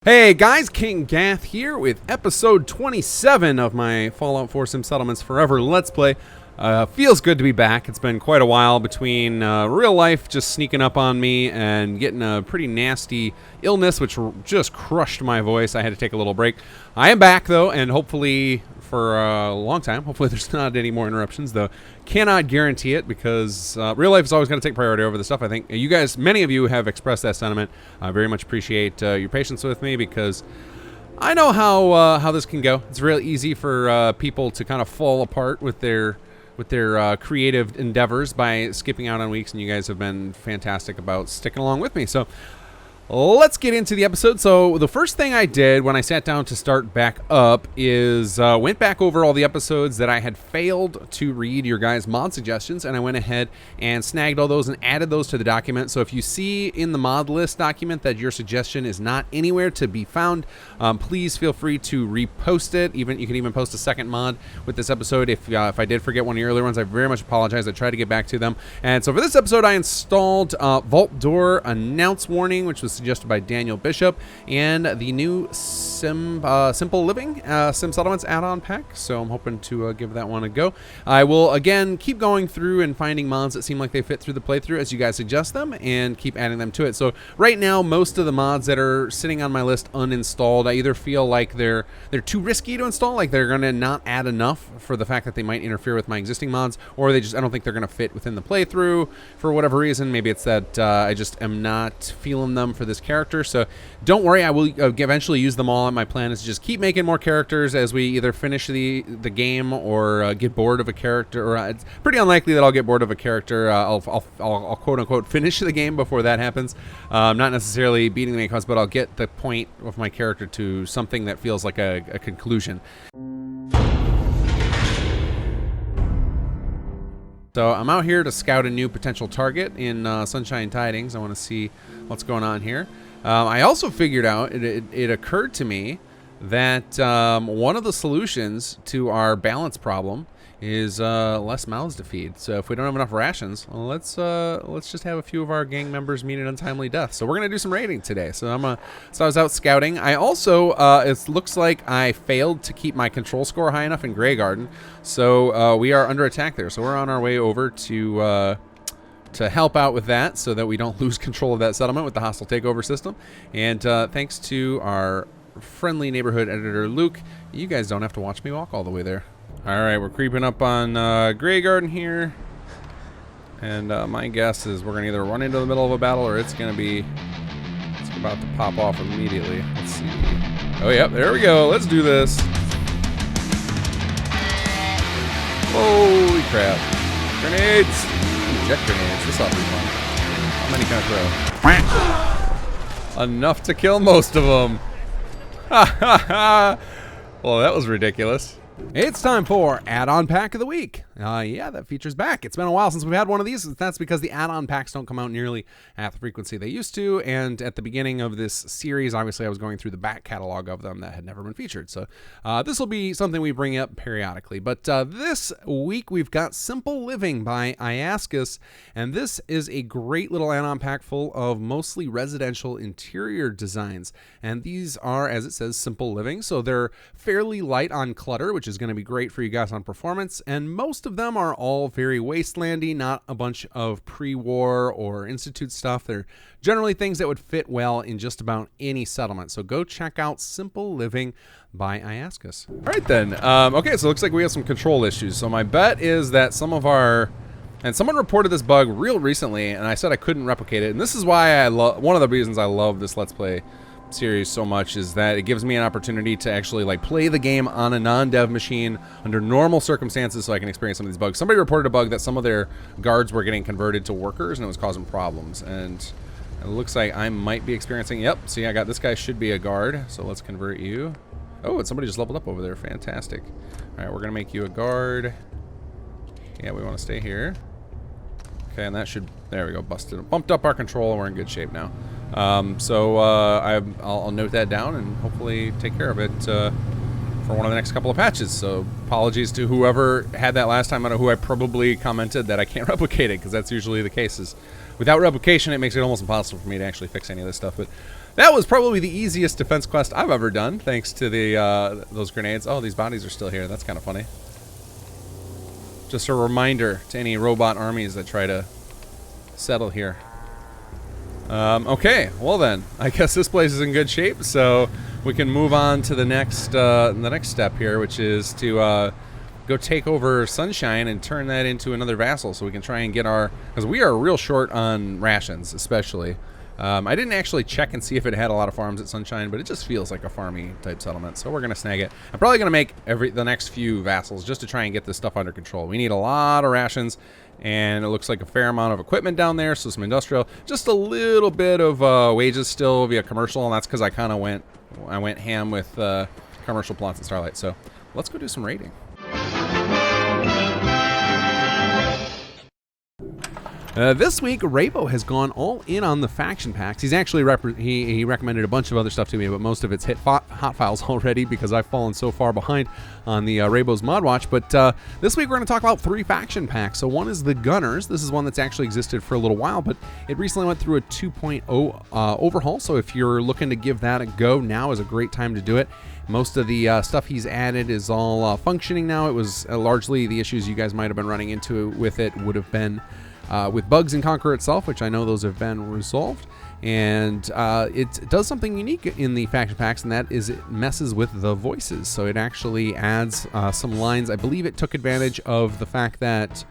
Hey guys, kinggath here with episode 27 of my Fallout 4 Sim Settlements Forever Let's Play. Feels good to be back. It's been quite a while between real life just sneaking up on me and getting a pretty nasty illness which just crushed my voice. I had to take a little break. I am back though, and hopefully for a long time. Hopefully there's not any more interruptions, though cannot guarantee it because real life is always going to take priority over the stuff. I think you guys, many of you have expressed that sentiment. I very much appreciate your patience with me because I know how this can go. It's real easy for people to kind of fall apart with their creative endeavors by skipping out on weeks, and you guys have been fantastic about sticking along with me. So let's get into the episode. So the first thing I did when I sat down to start back up is went back over all the episodes that I had failed to read your guys' mod suggestions, and I went ahead and snagged all those and added those to the document. So if you see in the mod list document that your suggestion is not anywhere to be found, please feel free to repost it. You can even post a second mod with this episode. If I did forget one of your earlier ones, I very much apologize. I tried to get back to them. And so for this episode, I installed Vault Door Announce Warning, which was suggested by Daniel Bishop, and the new Simple Living Sim Settlements add-on pack. So I'm hoping to give that one a go. I will again keep going through and finding mods that seem like they fit through the playthrough as you guys suggest them, and keep adding them to it. So right now, most of the mods that are sitting on my list uninstalled, I either feel like they're too risky to install, like they're going to not add enough for the fact that they might interfere with my existing mods, or I don't think they're going to fit within the playthrough for whatever reason. Maybe it's that I just am not feeling them for this character. So don't worry, I will eventually use them all. My plan is to just keep making more characters as we either finish the game or get bored of a character. Or it's pretty unlikely that I'll get bored of a character. I'll quote unquote finish the game before that happens. Not necessarily beating the main quest, but I'll get the point of my character to something that feels like a conclusion. So I'm out here to scout a new potential target in Sunshine Tidings. I want to see what's going on here. I also figured out, it occurred to me that one of the solutions to our balance problem is less mouths to feed. So if we don't have enough rations, well, let's just have a few of our gang members meet an untimely death. So we're gonna do some raiding today. So I was out scouting. I also it looks like I failed to keep my control score high enough in Grey Garden, so we are under attack there. So we're on our way over to help out with that so that we don't lose control of that settlement with the hostile takeover system. And thanks to our friendly neighborhood editor Luke, you guys don't have to watch me walk all the way there. All right, we're creeping up on Grey Garden here, and my guess is we're gonna either run into the middle of a battle or it's about to pop off immediately. Let's see. Oh yep, there we go. Let's do this. Holy crap! Grenades! Jet grenades. This ought to be fun. How many can I throw? Enough to kill most of them. Ha ha ha! Well, that was ridiculous. It's time for add-on pack of the week. Yeah, that feature's back. It's been a while since we've had one of these. That's because the add-on packs don't come out nearly at the frequency they used to, and at the beginning of this series, obviously I was going through the back catalog of them that had never been featured. So this will be something we bring up periodically. But this week we've got Simple Living by Iascus, and this is a great little add-on pack full of mostly residential interior designs. And these are, as it says, Simple Living, so they're fairly light on clutter, which is going to be great for you guys on performance, and most of them are all very wastelandy, not a bunch of pre-war or Institute stuff. They're generally things that would fit well in just about any settlement. So go check out Simple Living by Iascus. All right then. Okay, so it looks like we have some control issues. So my bet is that and someone reported this bug real recently, and I said I couldn't replicate it. And this is why one of the reasons I love this Let's Play series so much is that it gives me an opportunity to actually like play the game on a non-dev machine under normal circumstances so I can experience some of these bugs. Somebody reported a bug that some of their guards were getting converted to workers and it was causing problems, and it looks like I might be experiencing, yep, see, I got this guy should be a guard, so let's convert you. Oh, and somebody just leveled up over there. Fantastic. All right, we're gonna make you a guard. Yeah, we want to stay here. Okay, and that should, there we go, busted. Bumped up our control and we're in good shape now. I'll note that down and hopefully take care of it for one of the next couple of patches. So apologies to whoever had that last time. I don't know who I probably commented that I can't replicate it, because that's usually the case. Is without replication, it makes it almost impossible for me to actually fix any of this stuff. But that was probably the easiest defense quest I've ever done, thanks to the those grenades. Oh, these bodies are still here. That's kind of funny. Just a reminder to any robot armies that try to settle here. Okay, well then, I guess this place is in good shape, so we can move on to the next step here, which is to go take over Sunshine and turn that into another vassal, so we can try and get our, because we are real short on rations, especially. I didn't actually check and see if it had a lot of farms at Sunshine, but it just feels like a farmy type settlement, so we're gonna snag it. I'm probably gonna make the next few vassals just to try and get this stuff under control. We need a lot of rations, and it looks like a fair amount of equipment down there, so some industrial, just a little bit of wages still via commercial, and that's because I went ham with commercial plots and Starlight. So let's go do some raiding. This week, Rabo has gone all in on the faction packs. He's actually he recommended a bunch of other stuff to me, but most of it's hit hot files already because I've fallen so far behind on the Rabo's mod watch. But this week we're going to talk about 3 faction packs. So one is the Gunners. This is one that's actually existed for a little while, but it recently went through a 2.0 overhaul. So if you're looking to give that a go, now is a great time to do it. Most of the stuff he's added is all functioning now. It was largely the issues you guys might have been running into with it would have been with bugs in Conquer itself, which I know those have been resolved. And it does something unique in the faction packs, and that is it messes with the voices. So it actually adds some lines. I believe it took advantage of the fact that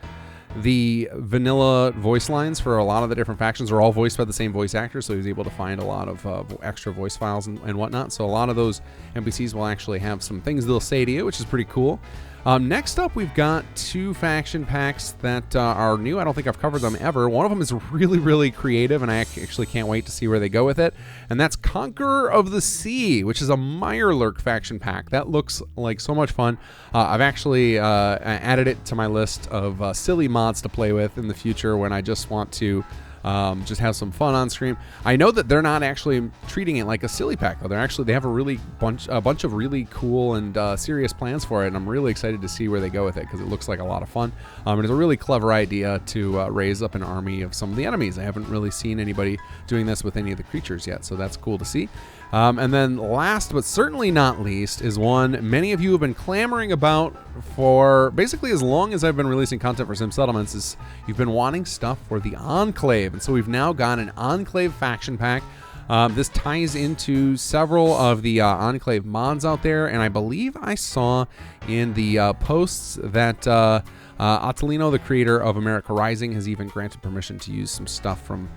the vanilla voice lines for a lot of the different factions are all voiced by the same voice actor, so he was able to find a lot of extra voice files and whatnot. So a lot of those NPCs will actually have some things they'll say to you, which is pretty cool. Next up, we've got 2 faction packs that are new. I don't think I've covered them ever. One of them is really, really creative, and I actually can't wait to see where they go with it. And that's Conqueror of the Sea, which is a Mirelurk faction pack. That looks like so much fun. I've actually added it to my list of silly mods to play with in the future when I just want to just have some fun on stream. I know that they're not actually treating it like a silly pack, though. They have a bunch of really cool and serious plans for it, and I'm really excited to see where they go with it because it looks like a lot of fun. It's a really clever idea to raise up an army of some of the enemies. I haven't really seen anybody doing this with any of the creatures yet, so that's cool to see. And then last but certainly not least is one many of you have been clamoring about for basically as long as I've been releasing content for Sim Settlements. Is you've been wanting stuff for the Enclave, and so we've now got an Enclave faction pack. This ties into several of the Enclave mods out there, and I believe I saw in the posts that Ottolino, the creator of America Rising, has even granted permission to use some stuff from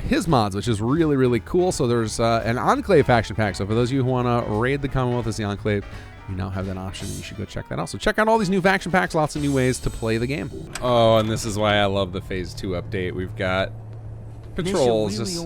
his mods, which is really, really cool. So there's an Enclave faction pack. So for those of you who want to raid the Commonwealth as the Enclave, you now have that option, and you should go check that out. So check out all these new faction packs, lots of new ways to play the game. Oh, and this is why I love the Phase 2 update. We've got patrols just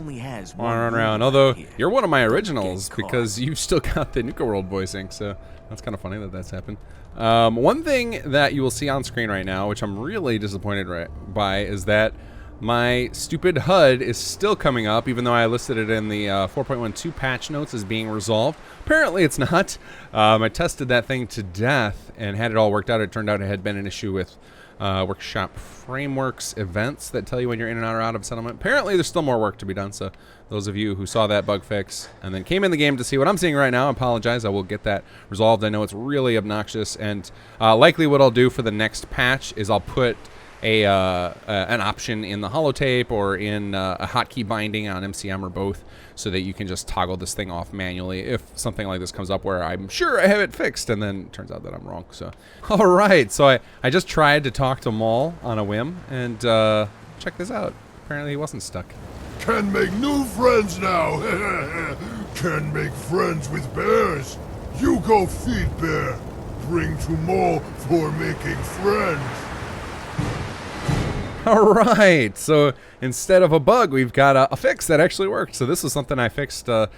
running around. Although you're one of my originals because you've still got the Nuka World voicing, so that's kind of funny that that's happened. One thing that you will see on screen right now, which I'm really disappointed by, is that my stupid HUD is still coming up, even though I listed it in the 4.12 patch notes as being resolved. Apparently it's not. I tested that thing to death and had it all worked out. It turned out it had been an issue with Workshop Frameworks events that tell you when you're in and out of settlement. Apparently there's still more work to be done, so those of you who saw that bug fix and then came in the game to see what I'm seeing right now, I apologize. I will get that resolved. I know it's really obnoxious, and likely what I'll do for the next patch is I'll put an option in the holotape or in a hotkey binding on MCM or both, so that you can just toggle this thing off manually if something like this comes up where I'm sure I have it fixed and then it turns out that I'm wrong. So all right, so I just tried to talk to Maul on a whim, and check this out. Apparently he wasn't stuck. Can make new friends now. Can make friends with bears. You go feed bear. Bring to Maul for making friends. All right, so instead of a bug, we've got a fix that actually worked. So this is something I fixed, I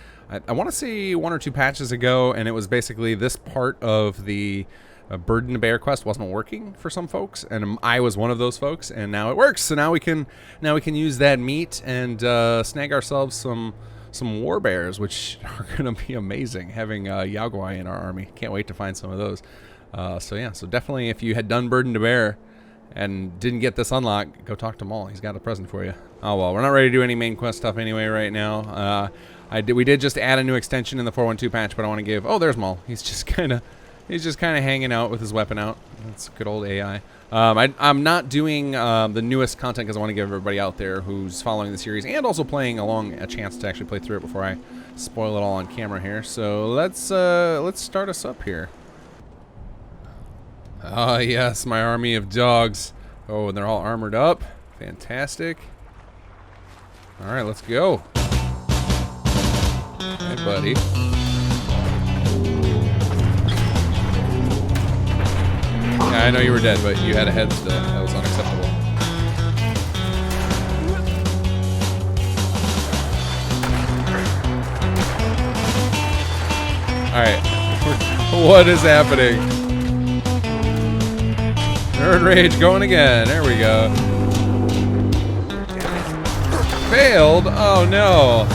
want to say 1 or 2 patches ago, and it was basically this part of the Burden to Bear quest wasn't working for some folks, and I was one of those folks, and now it works. So now we can use that meat and snag ourselves some war bears, which are going to be amazing. Having Yaogwai in our army, can't wait to find some of those. So yeah, so definitely if you had done Burden to Bear and didn't get this unlock, go talk to Maul. He's got a present for you. Oh well, we're not ready to do any main quest stuff anyway right now. We did just add a new extension in the 4.12 patch, but I want to give. Oh, there's Maul. He's just kind of hanging out with his weapon out. That's good old AI. I'm not doing the newest content because I want to give everybody out there who's following the series and also playing along a chance to actually play through it before I spoil it all on camera here. So let's start us up here. Ah, yes, my army of dogs. Oh, and they're all armored up. Fantastic. All right, let's go. Hey, buddy. Yeah, I know you were dead, but you had a head still. That was unacceptable. Alright. What is happening? Nerd Rage going again. There we go. Failed? Oh no.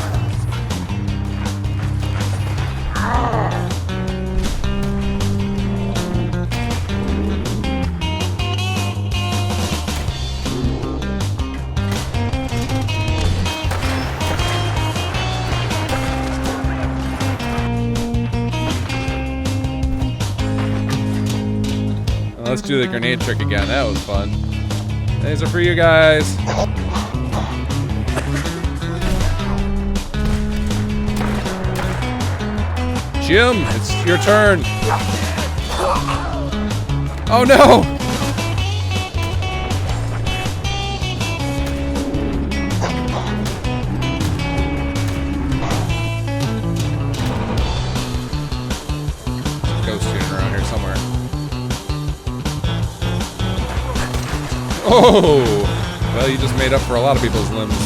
Let's do the grenade trick again. That was fun. These are for you guys. Jim, it's your turn. Oh no! Ghost shooting around here somewhere. Oh! Well, you just made up for a lot of people's limbs.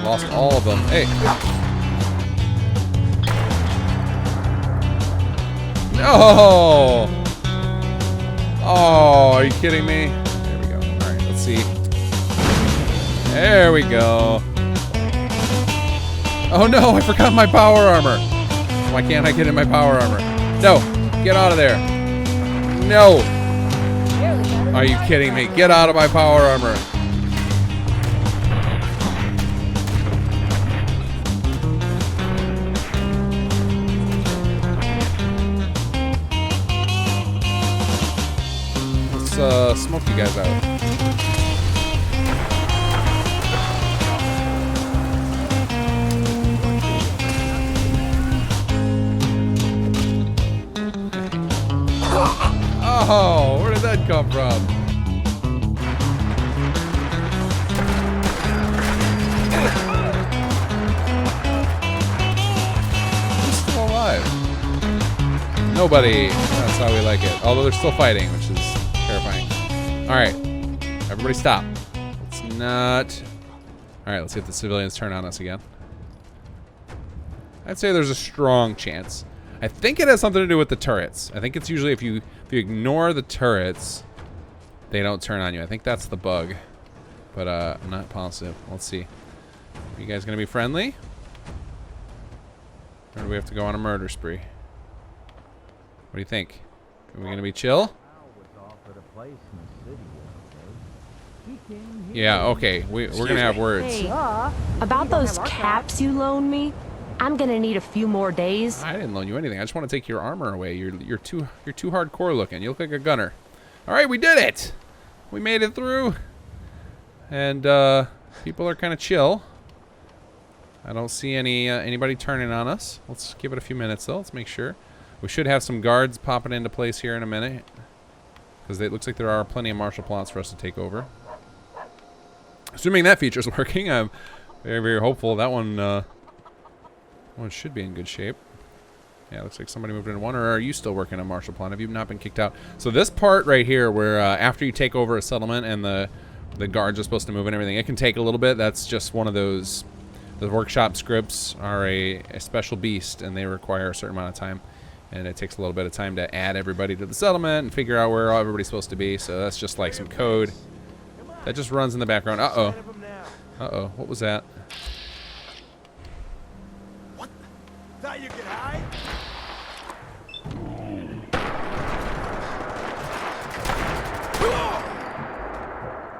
Lost all of them. Hey. No! Oh, are you kidding me? There we go. All right, let's see. There we go. Oh no, I forgot my power armor. Why can't I get in my power armor? No, get out of there. No. Are you kidding me? Get out of my power armor. Let's smoke you guys out. Oh, where did that come from? Who's still alive? Nobody. That's how we like it. Although they're still fighting, which is terrifying. Alright. Everybody stop. Let's not... Alright, let's see if the civilians turn on us again. I'd say there's a strong chance. I think it has something to do with the turrets. I think it's usually if you ignore the turrets, they don't turn on you. I think that's the bug. But I'm not positive. Let's see. Are you guys gonna be friendly? Or do we have to go on a murder spree? What do you think? Are we gonna be chill? Yeah, okay. We're gonna have words. Hey, about those caps you loaned me, I'm gonna need a few more days. I didn't loan you anything. I just want to take your armor away. You're too hardcore looking. You look like a gunner. All right, we did it. We made it through. And people are kind of chill. I don't see anybody turning on us. Let's give it a few minutes though. Let's make sure. We should have some guards popping into place here in a minute, because it looks like there are plenty of martial plots for us to take over. Assuming that feature's working, I'm very, very hopeful. That one should be in good shape. Yeah, looks like somebody moved into one. Or are you still working on martial plan? Have you not been kicked out? So this part right here, where after you take over a settlement and the guards are supposed to move and everything, it can take a little bit. That's just one of those. The workshop scripts are a special beast, and they require a certain amount of time. And it takes a little bit of time to add everybody to the settlement and figure out where everybody's supposed to be. So that's just like some code that just runs in the background. Uh-oh. Uh-oh. What was that? What? Thought you could hide?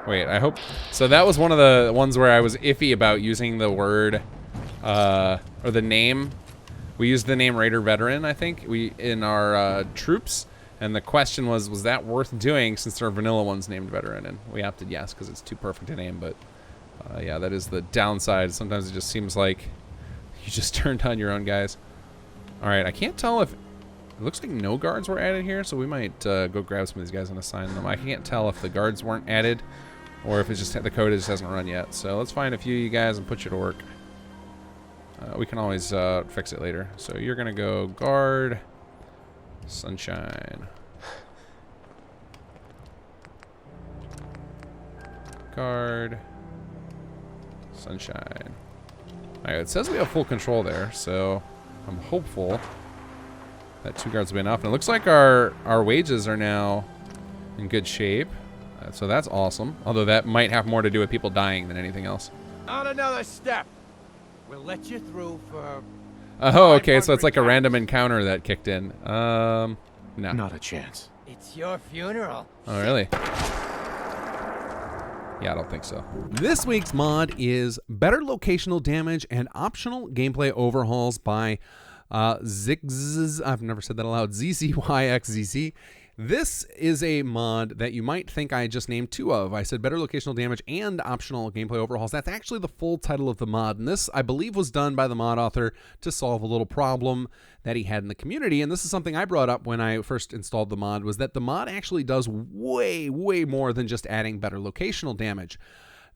Wait, I hope... So that was one of the ones where I was iffy about using the word or the name. We used the name Raider Veteran, I think, in our troops. And the question was that worth doing since our vanilla one's named Veteran? And we opted yes, because it's too perfect a name. But yeah, that is the downside. Sometimes it just seems like you just turned on your own guys. All right, I can't tell if... It looks like no guards were added here, so we might go grab some of these guys and assign them. I can't tell if the guards weren't added or if it's just the code just hasn't run yet. So let's find a few of you guys and put you to work. We can always fix it later. So you're going to go guard, sunshine. Guard, sunshine. All right, it says we have full control there, so I'm hopeful that 2 guards will be enough. And it looks like our wages are now in good shape. So that's awesome. Although that might have more to do with people dying than anything else. On another step. We'll let you through for... Oh, okay, so it's like a random encounter that kicked in. No. Not a chance. It's your funeral. Oh, really? Yeah, I don't think so. This week's mod is better locational damage and optional gameplay overhauls by Zigz. I've never said that aloud. ZZYXZZ. This is a mod that you might think I just named 2 of. I said better locational damage and optional gameplay overhauls. That's actually the full title of the mod. And this, I believe, was done by the mod author to solve a little problem that he had in the community. And this is something I brought up when I first installed the mod, was that the mod actually does way, way more than just adding better locational damage.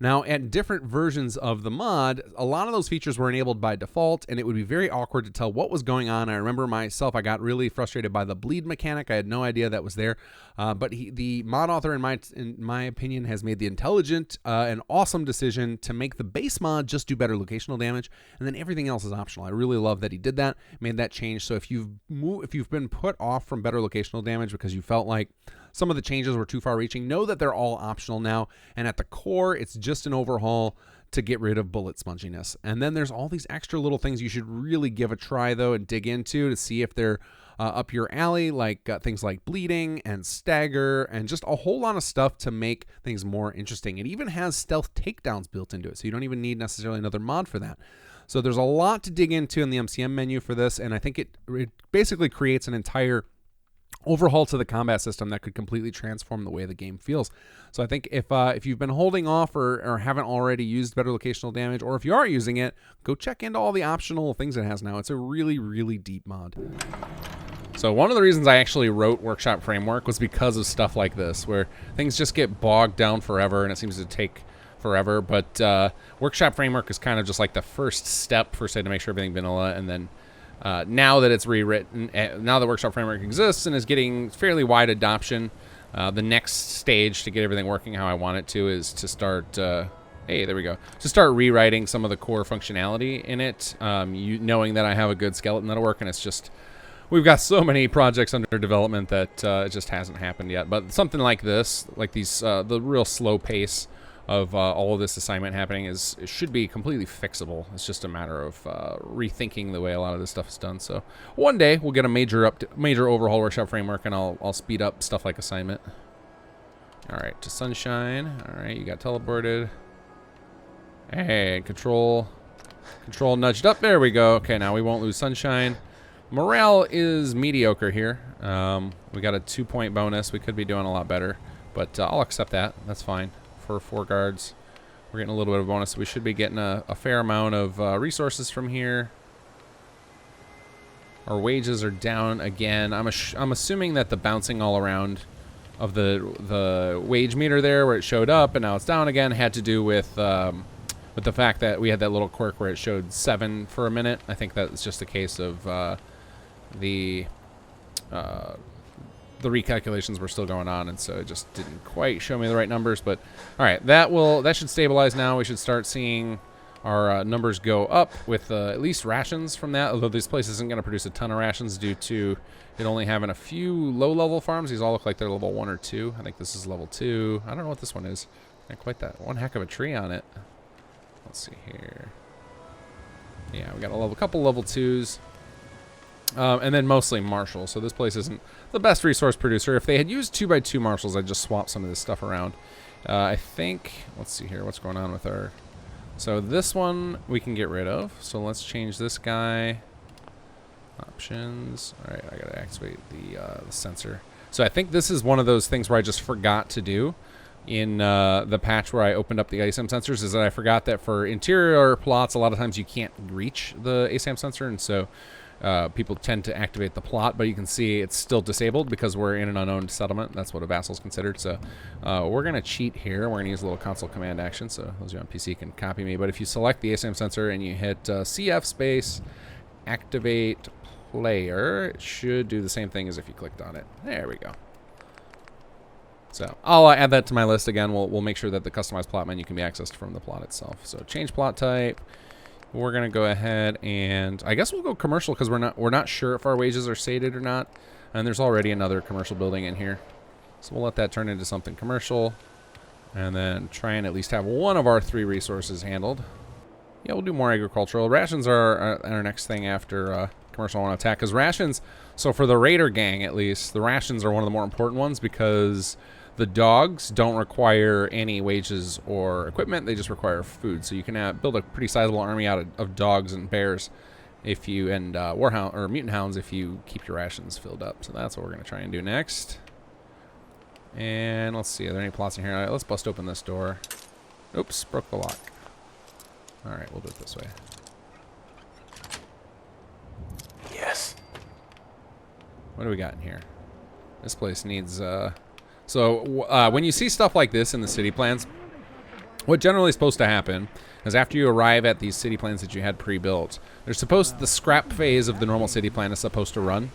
Now, at different versions of the mod, a lot of those features were enabled by default, and it would be very awkward to tell what was going on. I remember myself, I got really frustrated by the bleed mechanic. I had no idea that was there. But the mod author, in my opinion, has made the intelligent and awesome decision to make the base mod just do better locational damage, and then everything else is optional. I really love that he did that, made that change. So if you've been put off from better locational damage because you felt like some of the changes were too far-reaching, know that they're all optional now, and at the core, it's just an overhaul to get rid of bullet sponginess. And then there's all these extra little things you should really give a try, though, and dig into to see if they're up your alley, like things like bleeding and stagger and just a whole lot of stuff to make things more interesting. It even has stealth takedowns built into it, so you don't even need necessarily another mod for that. So there's a lot to dig into in the MCM menu for this, and I think it basically creates an entire overhaul to the combat system that could completely transform the way the game feels. So I think if you've been holding off or haven't already used better locational damage, or if you are using it, go check into all the optional things it has now. It's a really, really deep mod. So one of the reasons I actually wrote Workshop Framework was because of stuff like this, where things just get bogged down forever and it seems to take forever. But Workshop Framework is kind of just like the first step for, say, to make sure everything vanilla, and then now that it's rewritten, now that Workshop Framework exists and is getting fairly wide adoption, the next stage to get everything working how I want it to is to start, hey, there we go, to start rewriting some of the core functionality in it, knowing that I have a good skeleton that'll work, and it's just, we've got so many projects under development that it just hasn't happened yet. But something like this, like these, the real slow pace of all of this assignment happening it should be completely fixable. It's just a matter of rethinking the way a lot of this stuff is done. So one day we'll get a major overhaul Workshop Framework, and I'll speed up stuff like assignment. All right, to Sunshine. All right, you got teleported. Hey, control nudged up. There we go. Okay, now we won't lose Sunshine. Morale is mediocre here. We got a 2-point bonus. We could be doing a lot better, but I'll accept that. That's fine. For 4 guards, we're getting a little bit of a bonus, so we should be getting a fair amount of resources from here. Our wages are down again. I'm assuming that the bouncing all around of the wage meter there, where it showed up and now it's down again, had to do with the fact that we had that little quirk where it showed 7 for a minute. I think that's just a case of the recalculations were still going on, and so it just didn't quite show me the right numbers. But all right, that should stabilize now. We should start seeing our numbers go up with at least rations from that, although this place isn't going to produce a ton of rations due to it only having a few low-level farms. These all look like they're level 1 or 2. I think this is level 2. I don't know what this one is. Not quite that. One heck of a tree on it. Let's see here. Yeah, we got a couple level 2s. And then mostly marshals. So this place isn't the best resource producer. If they had used 2x2 marshals, I'd just swap some of this stuff around. I think, let's see here, what's going on with our So this one we can get rid of. So let's change this guy. Options. All right, I gotta activate the sensor. So I think this is one of those things where I just forgot to do in the patch where I opened up the ASAM sensors, is that I forgot that for interior plots, a lot of times you can't reach the ASAM sensor, and so people tend to activate the plot, but you can see it's still disabled because we're in an unowned settlement. That's what a vassal's considered. So we're going to cheat here. We're going to use a little console command action, so those of you on PC can copy me. But if you select the ASAM sensor and you hit CF space, activate player, it should do the same thing as if you clicked on it. There we go. So I'll add that to my list again. We'll make sure that the customized plot menu can be accessed from the plot itself. So change plot type. We're gonna go ahead and I guess we'll go commercial because we're not sure if our wages are sated or not. And there's already another commercial building in here, so we'll let that turn into something commercial, and then try and at least have one of our 3 resources handled. Yeah, we'll do more agricultural. Rations are our next thing after commercial. I want to attack because rations. So for the raider gang, at least, the rations are one of the more important ones because the dogs don't require any wages or equipment. They just require food. So you can build a pretty sizable army out of dogs and bears if you, and warhound or mutant hounds if you keep your rations filled up. So that's what we're going to try and do next. And let's see, are there any plots in here? All right, let's bust open this door. Oops, broke the lock. All right, we'll do it this way. Yes. What do we got in here? This place needs... So when you see stuff like this in the city plans, what generally is supposed to happen is after you arrive at these city plans that you had pre-built, the scrap phase of the normal city plan is supposed to run.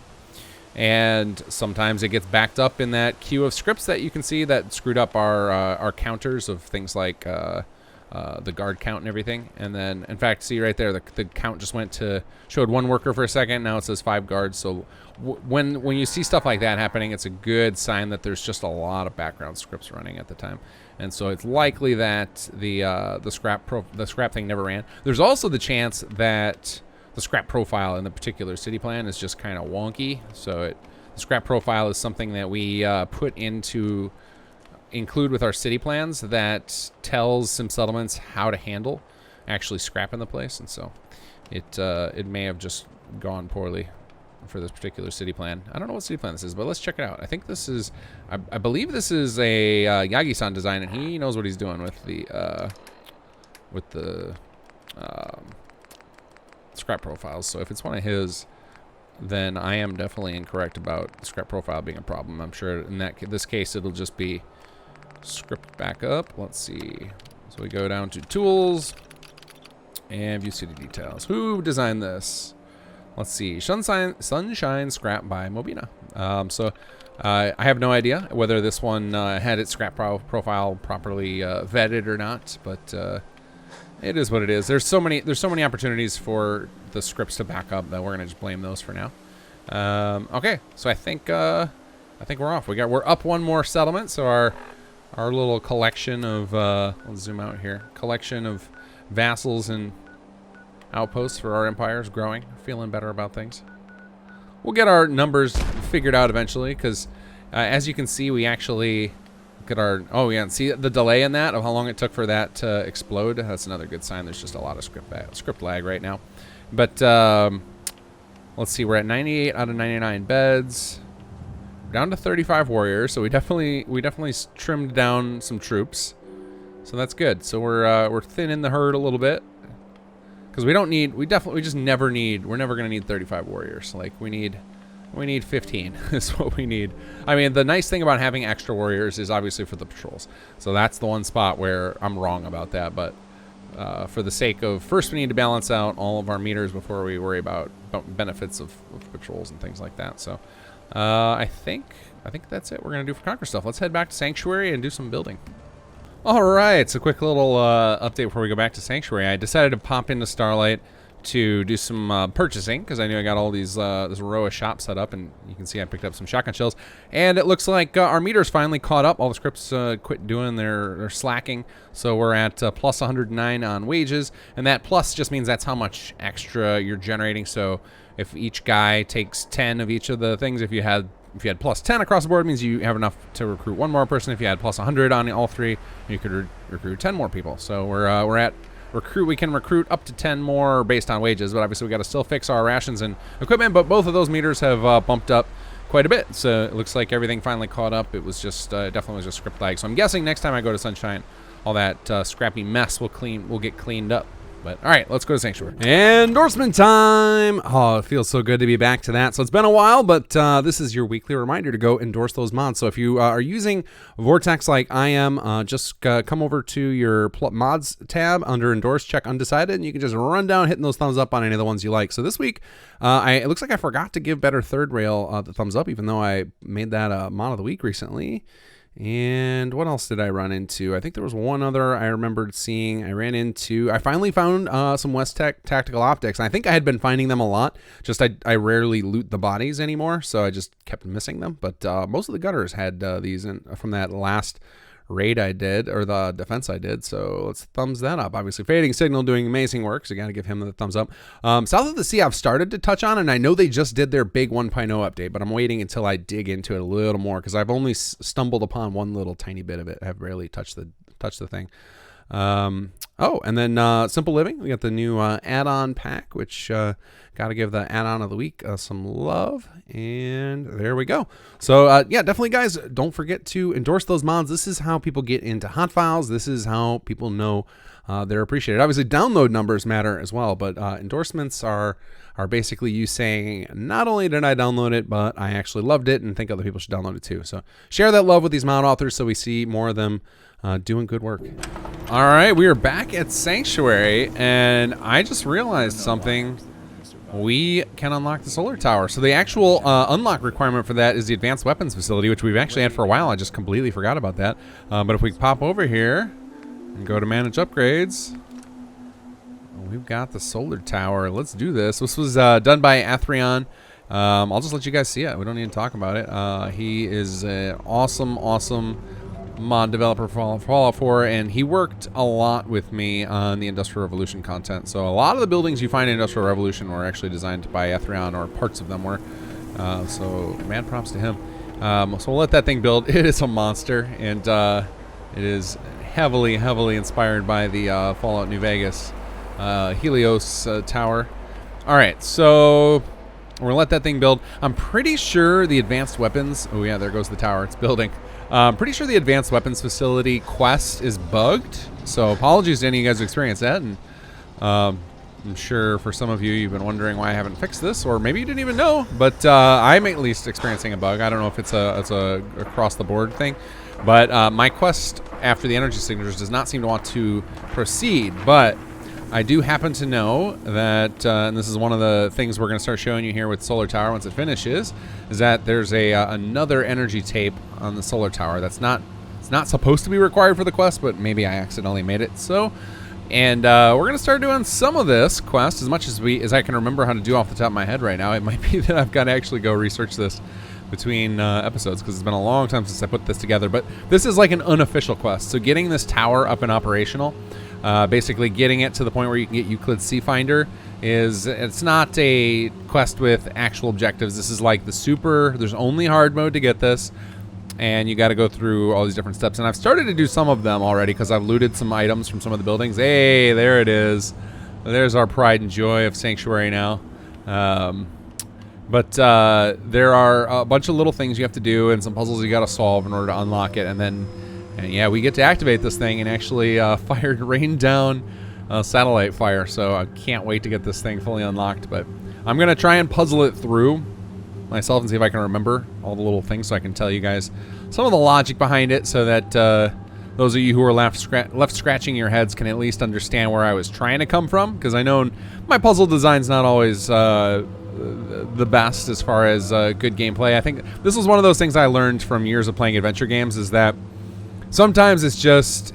And sometimes it gets backed up in that queue of scripts that you can see that screwed up our counters of things like the guard count and everything. And then, in fact, see right there, the count just showed 1 worker for a second. Now it says 5 guards. So when you see stuff like that happening, it's a good sign that there's just a lot of background scripts running at the time. And so it's likely that the scrap thing never ran. There's also the chance that the scrap profile in the particular city plan is just kind of wonky. So the scrap profile is something that we include with our city plans that tells Sim Settlements how to handle actually scrapping the place, and so it may have just gone poorly for this particular city plan. I don't know what city plan this is, but let's check it out. I think this is, I believe this is a Yagi-san design, and he knows what he's doing with the scrap profiles. So if it's one of his, then I am definitely incorrect about the scrap profile being a problem. I'm sure in this case it'll just be script back up. Let's see. So we go down to tools and view city details. Who designed this? Let's see. Sunshine Scrap by Mobina. I have no idea whether this one had its scrap profile properly vetted or not, but it is what it is. There's so many opportunities for the scripts to back up that we're gonna just blame those for now. Okay, so I think we're off. We're up 1 more settlement, so our little collection of let's zoom out here. Collection of vassals and outposts for our empire is growing. Feeling better about things. We'll get our numbers figured out eventually, because as you can see, we actually look at our see the delay in that of how long it took for that to explode. That's another good sign. There's just a lot of script lag right now. But let's see, we're at 98 out of 99 beds. Down to 35 warriors, so we definitely trimmed down some troops, so that's good. So we're thinning the herd a little bit, because we're never gonna need 35 warriors. Like we need 15 is what we need. I mean, the nice thing about having extra warriors is obviously for the patrols. So that's the one spot where I'm wrong about that, but for the sake of, first we need to balance out all of our meters before we worry about benefits of patrols and things like that. So I think that's it we're going to do for Conquer stuff. Let's head back to Sanctuary and do some building. All right, so quick little update before we go back to Sanctuary. I decided to pop into Starlight to do some purchasing, because I knew I got all these this row of shops set up, and you can see I picked up some shotgun shells. And it looks like our meters finally caught up. All the scripts quit doing their slacking, so we're at plus 109 on wages, and that plus just means that's how much extra you're generating. So if each guy takes 10 of each of the things, if you had plus 10 across the board, it means you have enough to recruit 1 more person. If you had plus 100 on all 3, you could recruit 10 more people. So we're at recruit. We can recruit up to 10 more based on wages, but obviously we got to still fix our rations and equipment. But both of those meters have bumped up quite a bit, so it looks like everything finally caught up. It was just definitely was just script lag. So I'm guessing next time I go to Sunshine, all that scrappy mess will get cleaned up. But all right, let's go to Sanctuary. Endorsement time. Oh, it feels so good to be back to that. So it's been a while, but this is your weekly reminder to go endorse those mods. So if you are using Vortex like I am, just come over to your mods tab under endorse, check undecided, and you can just run down hitting those thumbs up on any of the ones you like. So this week, it looks like I forgot to give Better Third Rail the thumbs up, even though I made that mod of the week recently. And what else did I run into? I think there was one other I remembered seeing. I finally found some West Tech tactical optics. And I think I had been finding them a lot. Just I rarely loot the bodies anymore, so I just kept missing them. But most of the gunners had these from that last raid I did, or the defense I did. So let's thumbs that up. Obviously, Fading Signal doing amazing work, so you got to give him the thumbs up. South of the Sea I've started to touch on, and I know they just did their big 1.0 update, but I'm waiting until I dig into it a little more because I've only stumbled upon one little tiny bit of it. I've rarely touched the thing. And then Simple Living, we got the new add-on pack, which got to give the add-on of the week some love. And there we go. So yeah, definitely guys, don't forget to endorse those mods. This is how people get into hot files. This is how people know they're appreciated. Obviously download numbers matter as well, but endorsements are basically you saying, not only did I download it, but I actually loved it and think other people should download it too. So share that love with these mod authors so we see more of them doing good work. All right, we are back at Sanctuary, and I just realized something. We can unlock the solar tower. So the actual unlock requirement for that is the advanced weapons facility, which we've actually had for a while. I just completely forgot about that. But if we pop over here and go to manage upgrades, we've got the solar tower. Let's do this. This was done by Athreon. I'll just let you guys see it. We don't need to talk about it. He is an awesome mod developer for Fallout 4, and he worked a lot with me on the Industrial Revolution content. So a lot of the buildings you find in Industrial Revolution were actually designed by Athreon, or parts of them were. So mad props to him. So we'll let that thing build. It is a monster, and it is heavily inspired by the Fallout New Vegas Helios tower. All right, so we're gonna let that thing build. I'm pretty sure the advanced weapons. Oh yeah, there goes the tower. It's building. I'm pretty sure the advanced weapons facility quest is bugged. So apologies to any of you guys who experienced that. And I'm sure for some of you, you've been wondering why I haven't fixed this, or maybe you didn't even know. But I'm at least experiencing a bug. I don't know if it's a across the board thing. But my quest after the energy signatures does not seem to want to proceed. But I do happen to know that, and this is one of the things we're going to start showing you here with Solar Tower once it finishes, is that there's another energy tape on the Solar Tower. It's not supposed to be required for the quest, but maybe I accidentally made it so. And we're going to start doing some of this quest as much as I can remember how to do off the top of my head right now. It might be that I've got to actually go research this between episodes because it's been a long time since I put this together. But this is like an unofficial quest. So getting this tower up and operational, basically getting it to the point where you can get Euclid's Sea Finder, it's not a quest with actual objectives. This is like there's only hard mode to get this, and you got to go through all these different steps. And I've started to do some of them already because I've looted some items from some of the buildings. Hey, there it is. There's our pride and joy of Sanctuary now. But there are a bunch of little things you have to do and some puzzles you got to solve in order to unlock it. And yeah, we get to activate this thing and actually rain down satellite fire. So I can't wait to get this thing fully unlocked. But I'm going to try and puzzle it through myself and see if I can remember all the little things so I can tell you guys some of the logic behind it, so that those of you who are left scratching your heads can at least understand where I was trying to come from, because I know my puzzle design's not always the best as far as good gameplay. I think this was one of those things I learned from years of playing adventure games, is that sometimes it's just,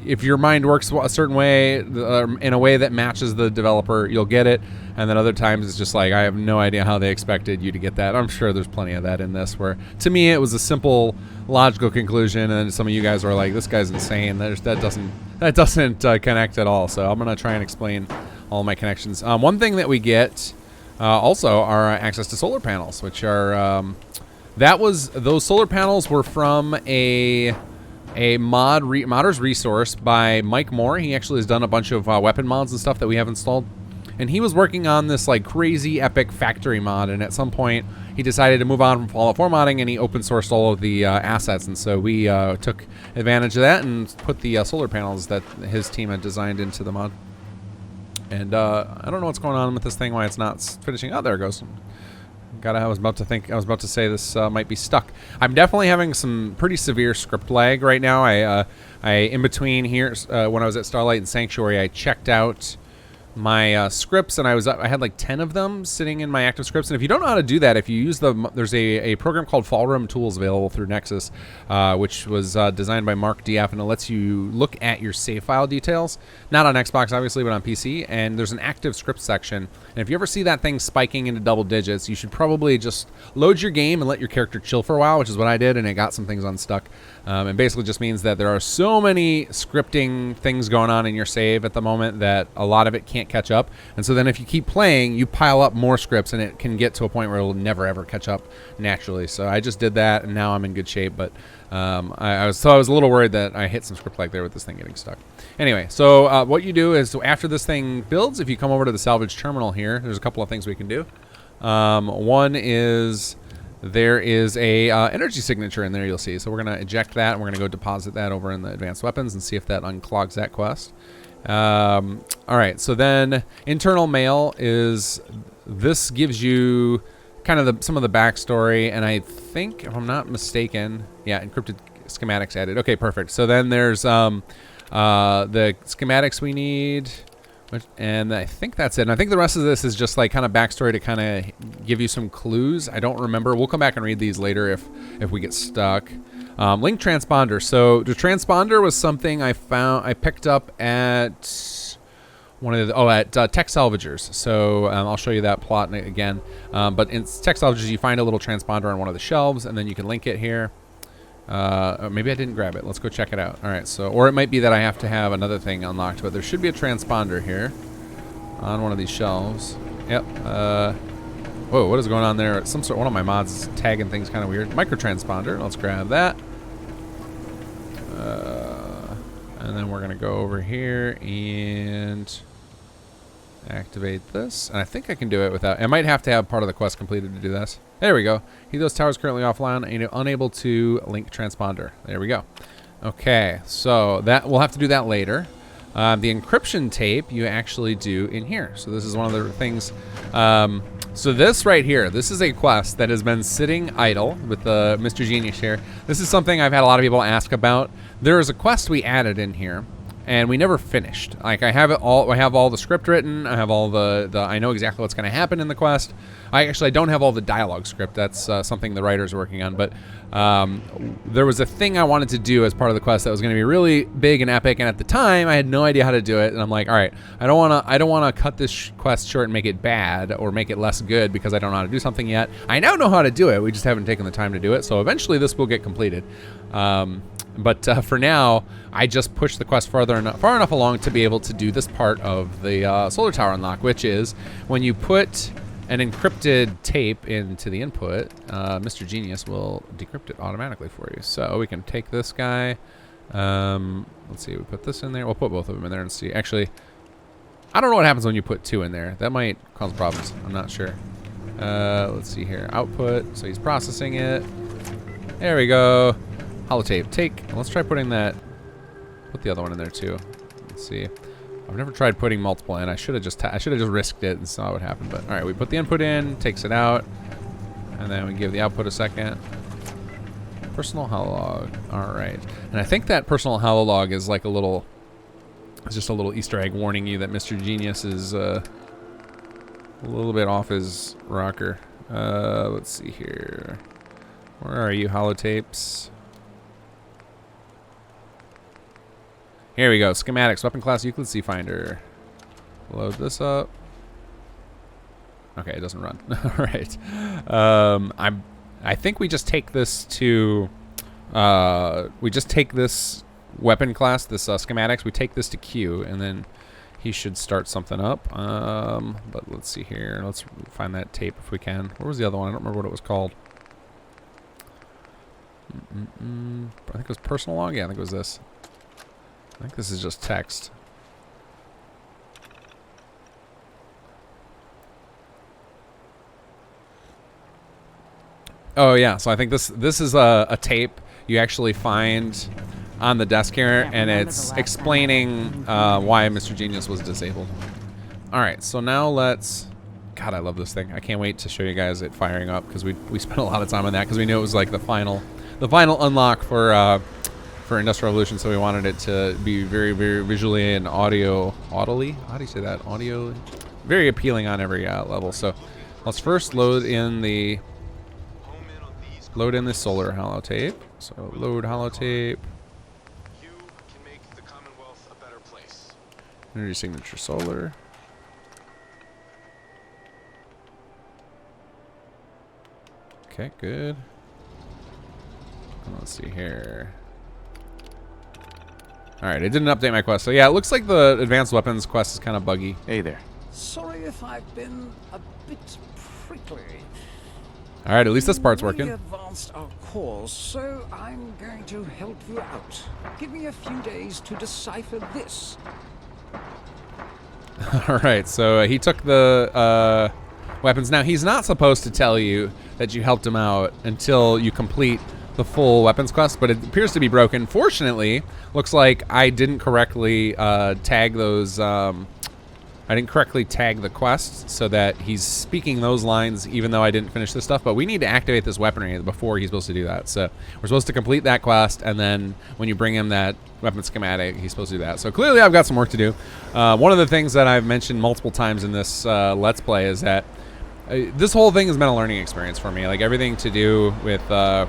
if your mind works a certain way, in a way that matches the developer, you'll get it. And then other times it's just like, I have no idea how they expected you to get that. I'm sure there's plenty of that in this, where to me it was a simple logical conclusion, and then some of you guys are like, this guy's insane. That doesn't connect at all. So I'm gonna try and explain all my connections. One thing that we get also are access to solar panels, which are those solar panels were from a a modder's resource by Mike Moore. He actually has done a bunch of weapon mods and stuff that we have installed. And he was working on this like crazy epic factory mod, and at some point he decided to move on from Fallout 4 modding, and he open sourced all of the assets. And so we took advantage of that and put the solar panels that his team had designed into the mod. And I don't know what's going on with this thing, why it's not finishing. Oh, there it goes. I was about to say this might be stuck. I'm definitely having some pretty severe script lag right now. I in between here, when I was at Starlight and Sanctuary, I checked out my scripts, and I had like 10 of them sitting in my active scripts. And if you don't know how to do that, if you use there's a program called Fallroom Tools available through Nexus, which was designed by Mark DF, and it lets you look at your save file details, not on Xbox obviously, but on PC. And there's an active script section, and if you ever see that thing spiking into double digits, you should probably just load your game and let your character chill for a while, which is what I did, and it got some things unstuck. And basically just means that there are so many scripting things going on in your save at the moment that a lot of it can't catch up. And so then if you keep playing, you pile up more scripts, and it can get to a point where it'll never ever catch up naturally. So I just did that, and now I'm in good shape. But I was a little worried that I hit some script lag there with this thing getting stuck. Anyway, so what you do is, after this thing builds, if you come over to the salvage terminal here, there's a couple of things we can do. One is there is a energy signature in there, you'll see. So we're going to eject that, and we're going to go deposit that over in the advanced weapons and see if that unclogs that quest. All right, so then internal mail is, this gives you kind of some of the backstory, and I think, if I'm not mistaken, yeah, encrypted schematics added. Okay, perfect. So then there's the schematics we need, and I think that's it. And I think the rest of this is just like kind of backstory to kind of give you some clues. I don't remember. We'll come back and read these later if we get stuck. Link transponder. So the transponder was something I picked up at one of the Tech Salvagers. So I'll show you that plot again. But in Tech Salvagers, you find a little transponder on one of the shelves, and then you can link it here. Maybe I didn't grab it. Let's go check it out. All right. So, or it might be that I have to have another thing unlocked, but there should be a transponder here on one of these shelves. Yep. Whoa, what is going on there? One of my mods is tagging things kind of weird. Microtransponder. Let's grab that. And then we're going to go over here and activate this. And I think I can do it without... I might have to have part of the quest completed to do this. There we go. Those towers currently offline and unable to link transponder. There we go. Okay, so that we'll have to do that later. The encryption tape you actually do in here. So this is one of the things... so this right here, this is a quest that has been sitting idle with Mr. Genius here. This is something I've had a lot of people ask about. There is a quest we added in here, and we never finished. Like, I have it all. I have all the script written. I have all the I know exactly what's going to happen in the quest. I don't have all the dialogue script. That's something the writer's working on. But there was a thing I wanted to do as part of the quest that was going to be really big and epic. And at the time, I had no idea how to do it. And I'm like, all right, I don't want to cut this quest short and make it bad or make it less good because I don't know how to do something yet. I now know how to do it. We just haven't taken the time to do it. So eventually, this will get completed. But for now, I just pushed the quest far enough along to be able to do this part of the solar tower unlock, which is when you put an encrypted tape into the input, Mr. Genius will decrypt it automatically for you. So we can take this guy. Let's see, we put this in there. We'll put both of them in there and see. Actually, I don't know what happens when you put two in there. That might cause problems. I'm not sure. Let's see here. Output. So he's processing it. There we go. Holotape. Take. Let's try putting that. Put the other one in there too. Let's see. I've never tried putting multiple in. I should have just risked it and saw what happened. But all right, we put the input in, takes it out, and then we give the output a second. Personal hololog. All right, and I think that personal hololog is like it's just a little Easter egg warning you that Mr. Genius is a little bit off his rocker. Let's see here. Where are you, holotapes? Here we go. Schematics. Weapon class Euclid C Finder. Load this up. Okay, it doesn't run. All right. I think we just take this to. We just take this weapon class, this schematics. We take this to Q, and then he should start something up. But let's see here. Let's find that tape if we can. Where was the other one? I don't remember what it was called. I think it was personal log. Yeah, I think it was this. I think this is just text. Oh yeah, so I think this is a tape you actually find on the desk here, and it's explaining why Mr. Genius was disabled. All right, so now let's. God, I love this thing. I can't wait to show you guys it firing up because we spent a lot of time on that because we knew it was like the final unlock for Industrial Revolution. So we wanted it to be very, very visually and audibly. How do you say that? Audio, very appealing on every level. So let's first load in the solar holotape. So load holotape. You can make the Commonwealth a better place. Energy signature solar. Okay, good. Let's see here. Alright, it didn't update my quest. So yeah, it looks like the advanced weapons quest is kind of buggy. Hey there. Sorry if I've been a bit prickly. Alright, at least this part's We working. advanced our cause, so I'm going to help you out. Give me a few days to decipher this. Alright, so he took the weapons. Now, he's not supposed to tell you that you helped him out until you complete the full weapons quest, but it appears to be broken. Fortunately, looks like I didn't correctly tag those. I didn't correctly tag the quest so that he's speaking those lines even though I didn't finish this stuff, but we need to activate this weaponry before he's supposed to do that. So we're supposed to complete that quest, and then when you bring him that weapon schematic, he's supposed to do that. So clearly I've got some work to do. One of the things that I've mentioned multiple times in this Let's Play is that this whole thing has been a learning experience for me. Like everything to do with the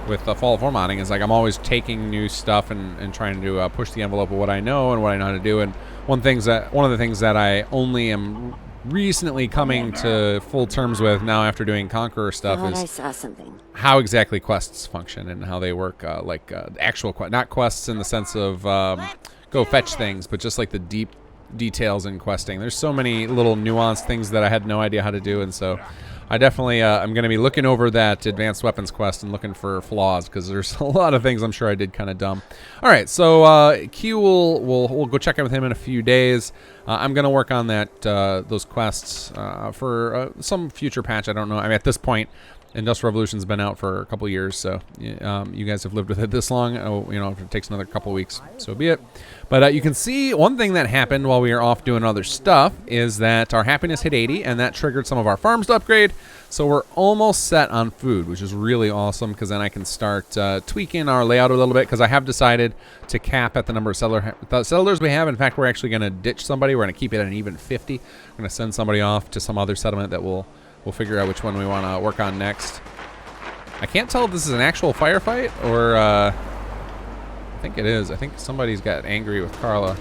Fallout 4 modding is like I'm always taking new stuff and trying to push the envelope of what I know and what I know how to do. And one of the things that I only am recently coming to full terms with now after doing Conqueror stuff is I saw something. how exactly quests function and how they work. Like actual not quests in the sense of go fetch things, but just like the deep details in questing. There's so many little nuanced things that I had no idea how to do, and so I definitely I'm going to be looking over that advanced weapons quest and looking for flaws because there's a lot of things I'm sure I did kind of dumb. All right, so Q we'll go check in with him in a few days. I'm going to work on that those quests for some future patch. I don't know. I mean, at this point, Industrial Revolution's been out for a couple years, so you guys have lived with it this long. Oh, you know, if it takes another couple weeks, so be it. But you can see one thing that happened while we were off doing other stuff is that our happiness hit 80, and that triggered some of our farms to upgrade. So we're almost set on food, which is really awesome because then I can start tweaking our layout a little bit because I have decided to cap at the number of settlers we have. In fact, we're actually going to ditch somebody. We're going to keep it at an even 50. We're going to send somebody off to some other settlement that we'll figure out which one we want to work on next. I can't tell if this is an actual firefight or I think it is. I think somebody's got angry with Carla.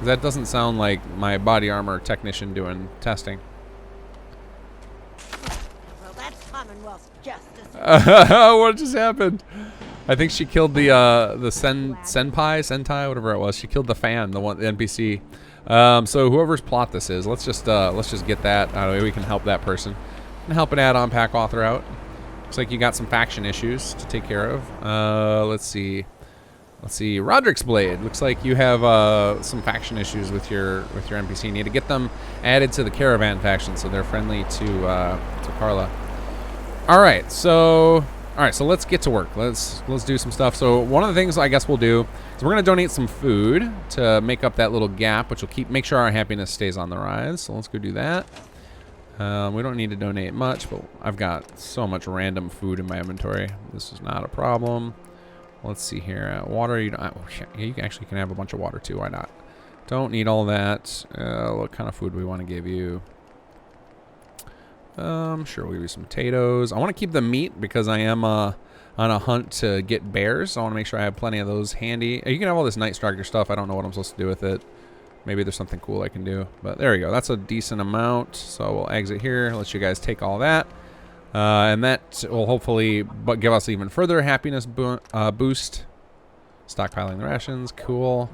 That doesn't sound like my body armor technician doing testing. Well, that's Commonwealth justice. What just happened? I think she killed the sentai, whatever it was. She killed the fan, the NPC. So whoever's plot this is, let's just get that out of the way. We can help that person and help an add-on pack author out. Looks like you got some faction issues to take care of. Let's see, Roderick's Blade. Looks like you have some faction issues with your NPC. You need to get them added to the Caravan faction so they're friendly to Carla. All right, so let's get to work. Let's do some stuff. So one of the things I guess we'll do is we're gonna donate some food to make up that little gap, which will make sure our happiness stays on the rise. So let's go do that. We don't need to donate much, but I've got so much random food in my inventory. This is not a problem. Let's see here. Water, you actually can have a bunch of water too. Why not? Don't need all that. What kind of food do we want to give you? Sure, we'll give you some potatoes. I want to keep the meat because I am on a hunt to get bears. So I want to make sure I have plenty of those handy. You can have all this Night Striker stuff. I don't know what I'm supposed to do with it. Maybe there's something cool I can do. But there we go. That's a decent amount. So we'll exit here. Let you guys take all that. And that will hopefully give us even further happiness boost. Stockpiling the rations. Cool.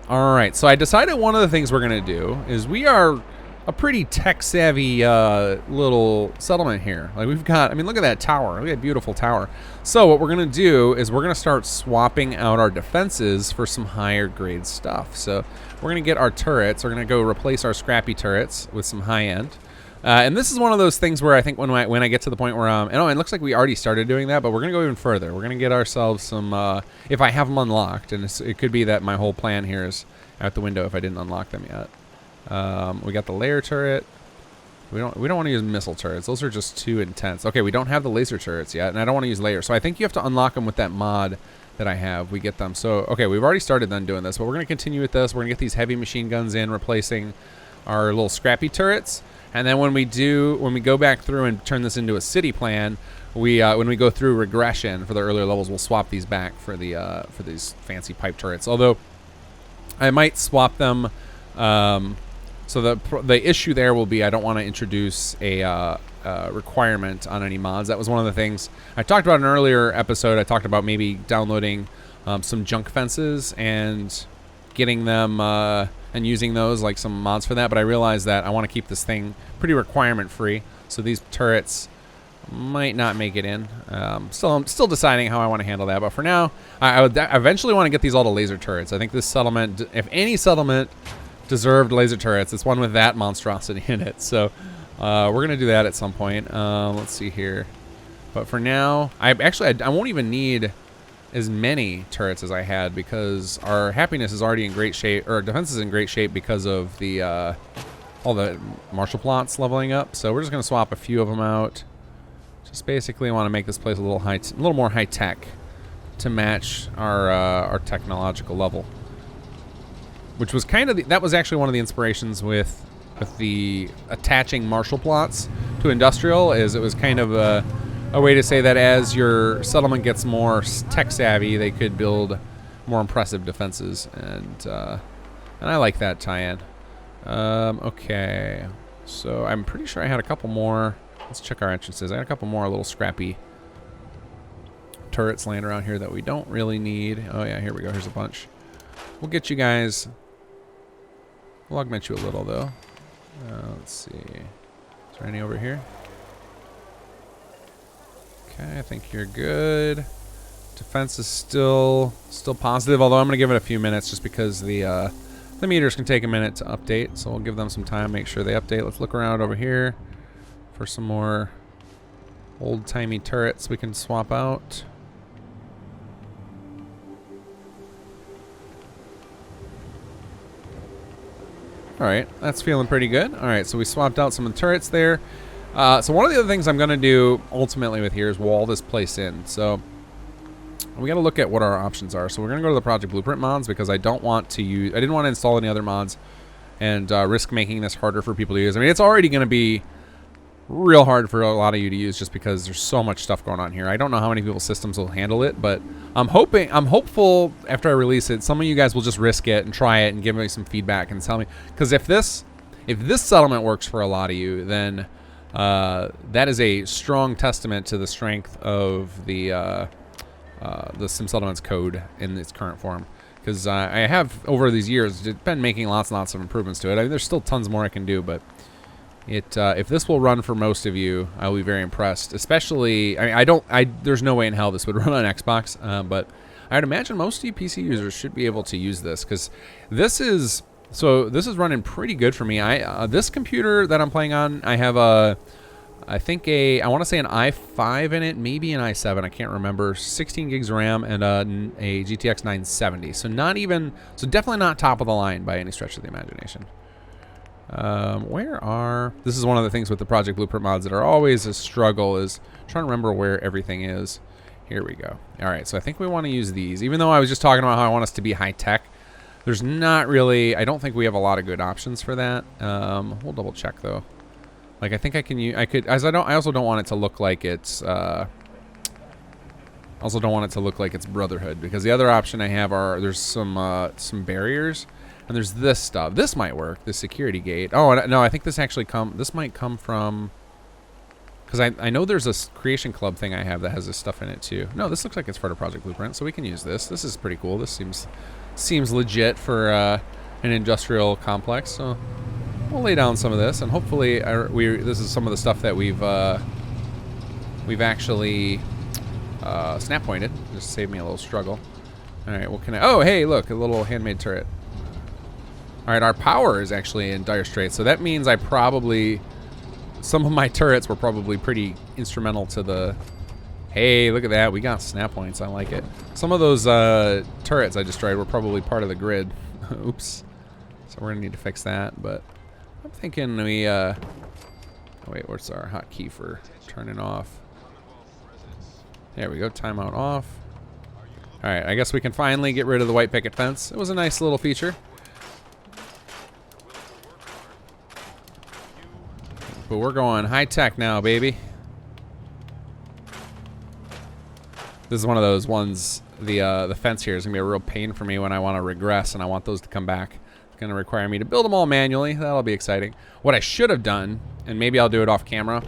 All right. So I decided one of the things we're going to do is we are a pretty tech-savvy little settlement here. Like we've got, I mean, look at that tower. Look at that beautiful tower. So what we're going to do is we're going to start swapping out our defenses for some higher grade stuff. So we're going to get our turrets. We're going to go replace our scrappy turrets with some high-end. And this is one of those things where I think when I get to the point where and it looks like we already started doing that, but we're going to go even further. We're going to get ourselves some, if I have them unlocked, and it could be that my whole plan here is out the window if I didn't unlock them yet. We got the layer turret. We don't want to use missile turrets. Those are just too intense. Okay, we don't have the laser turrets yet, and I don't want to use layers. So I think you have to unlock them with that mod that I have. We get them. So okay, we've already started then doing this, but we're going to continue with this. We're going to get these heavy machine guns in, replacing our little scrappy turrets. And then when we go back through and turn this into a city plan, when we go through regression for the earlier levels, we'll swap these back for these fancy pipe turrets. Although I might swap them. So the issue there will be I don't want to introduce a requirement on any mods. That was one of the things I talked about in an earlier episode. I talked about maybe downloading some junk fences and getting them and using those like some mods for that. But I realized that I want to keep this thing pretty requirement free. So these turrets might not make it in. I'm still deciding how I want to handle that. But for now, I would eventually want to get these all to laser turrets. I think this settlement, if any settlement deserved laser turrets, it's one with that monstrosity in it. So we're gonna do that at some point. Let's see here. But for now, I won't even need as many turrets as I had because our happiness is already in great shape, or our defense is in great shape because of the all the martial plots leveling up. So we're just gonna swap a few of them out. Just basically want to make this place a little more high tech to match our technological level. Which was kind of that was actually one of the inspirations with the attaching martial plots to industrial. Is it was kind of a way to say that as your settlement gets more tech savvy, they could build more impressive defenses, and I like that tie-in. Okay, so I'm pretty sure I had a couple more. Let's check our entrances. I had a couple more little scrappy turrets laying around here that we don't really need. Oh yeah, here we go. Here's a bunch. We'll get you guys. We'll augment you a little though. Let's see. Is there any over here? Okay, I think you're good. Defense is still positive, although I'm gonna give it a few minutes just because the meters can take a minute to update. So we'll give them some time, make sure they update. Let's look around over here for some more old-timey turrets we can swap out. Alright, that's feeling pretty good. Alright, so we swapped out some of the turrets there. So one of the other things I'm going to do ultimately with here is wall this place in. So we got to look at what our options are. So we're going to go to the Project Blueprint mods because I didn't want to install any other mods and risk making this harder for people to use. I mean, it's already going to be real hard for a lot of you to use just because there's so much stuff going on here. I don't know how many people's systems will handle it, but I'm hopeful after I release it, some of you guys will just risk it and try it and give me some feedback and tell me. Because if this settlement works for a lot of you, then that is a strong testament to the strength of the Sim Settlements code in its current form. Because I have over these years been making lots and lots of improvements to it. I mean, there's still tons more I can do, but if this will run for most of you, I will be very impressed. Especially, I mean, there's no way in hell this would run on Xbox, but I'd imagine most of you PC users should be able to use this because this is running pretty good for me. This computer that I'm playing on, I have I want to say an i5 in it, maybe an i7, I can't remember. 16 gigs of RAM and a GTX 970. So definitely not top of the line by any stretch of the imagination. This is one of the things with the Project Blueprint mods that are always a struggle, is trying to remember where everything is. Here we go. All right, so I think we want to use these. Even though I was just talking about how I want us to be high tech, there's not really, I don't think we have a lot of good options for that. We'll double check though. Like I think I can use, I also don't want it to look like it's, Brotherhood, because the other option I have there's some barriers. And there's this stuff. This might work. The security gate. Oh no, I think this might come from. Because I know there's a creation club thing I have that has this stuff in it too. No, this looks like it's part of Project Blueprint, so we can use this. This is pretty cool. This seems legit for an industrial complex. So we'll lay down some of this, and hopefully this is some of the stuff that we've actually snap pointed. Just saved me a little struggle. All right, what can I? Oh, hey, look, a little handmade turret. All right, our power is actually in dire straits, so that means some of my turrets were probably pretty instrumental to the. Hey, look at that, we got snap points. I like it. Some of those turrets I destroyed were probably part of the grid. Oops. So we're gonna need to fix that, but I'm thinking we. Oh wait, what's our hotkey for turning off? There we go, timeout off. All right, I guess we can finally get rid of the white picket fence. It was a nice little feature. But we're going high tech now, baby. This is one of those ones, the fence here is gonna be a real pain for me when I want to regress and I want those to come back. It's gonna require me to build them all manually. That'll be exciting. What I should have done, and maybe I'll do it off camera,